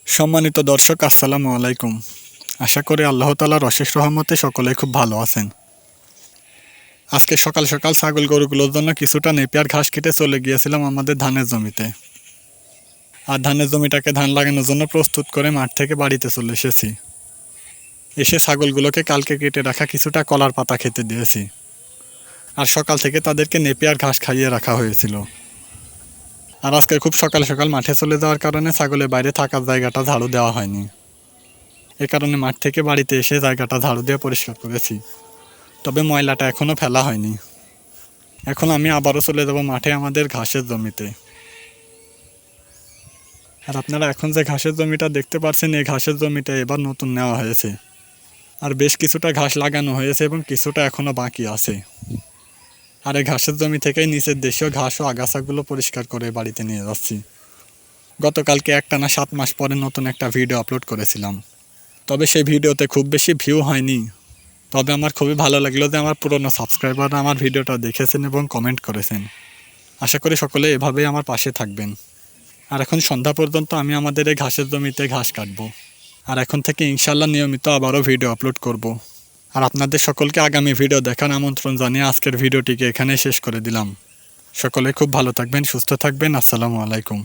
সম্মানিত দর্শক, আসসালামু আলাইকুম। আশা করি আল্লাহ তাআলার অশেষ রহমতে সকলে খুব ভালো আছেন। আজকে সকাল সকাল ছাগল গরুগুলোর জন্য কিছুটা নেপিয়ার ঘাস কেটে চলে গিয়েছিলাম আমাদের ধানের জমিতে। আর ধানের জমিটাকে ধান লাগানোর জন্য প্রস্তুত করে মাঠ থেকে বাড়িতে চলে এসেছি। এসে ছাগলগুলোকে কালকে কেটে রাখা কিছুটা কলার পাতা খেতে দিয়েছি। আর সকাল থেকে তাদেরকে নেপিয়ার ঘাস খাইয়ে রাখা হয়েছিল। আর আজকে খুব সকাল সকাল মাঠে চলে যাওয়ার কারণে ছাগলের বাইরে থাকার জায়গাটা ঝাড়ু দেওয়া হয়নি। এ কারণে মাঠ থেকে বাড়িতে এসে জায়গাটা ঝাড়ু দিয়ে পরিষ্কার করেছি। তবে ময়লাটা এখনও ফেলা হয়নি। এখন আমি আবারও চলে যাব মাঠে আমাদের ঘাসের জমিতে। আর আপনারা এখন যে ঘাসের জমিটা দেখতে পাচ্ছেন, এই ঘাসের জমিটা এবার নতুন নেওয়া হয়েছে। আর বেশ কিছুটা ঘাস লাগানো হয়েছে এবং কিছুটা এখনও বাকি আছে। আর এই ঘাসের জমি থেকেই নিচের দেশীয় ঘাস ও আগাছাগুলো পরিষ্কার করে বাড়িতে নিয়ে যাচ্ছি। গতকালকে একটানা 7 মাস পরে নতুন একটা ভিডিও আপলোড করেছিলাম। তবে সেই ভিডিওতে খুব বেশি ভিউ হয়নি। তবে আমার খুবই ভালো লাগলো যে আমার পুরনো সাবস্ক্রাইবাররা আমার ভিডিওটা দেখেছেন এবং কমেন্ট করেছেন। আশা করি সকলে এভাবেই আমার পাশে থাকবেন। আর এখন সন্ধ্যা পর্যন্ত আমি আমাদের এই ঘাসের জমিতে ঘাস কাটবো। আর এখন থেকে ইনশাল্লাহ নিয়মিত আবারও ভিডিও আপলোড করব। আর আপনাদের সকলকে আগামী ভিডিও দেখার আমন্ত্রণ জানিয়ে আজকের ভিডিওটিকে এখানে শেষ করে দিলাম। সকলে খুব ভালো থাকবেন, সুস্থ থাকবেন। আসসালামু আলাইকুম।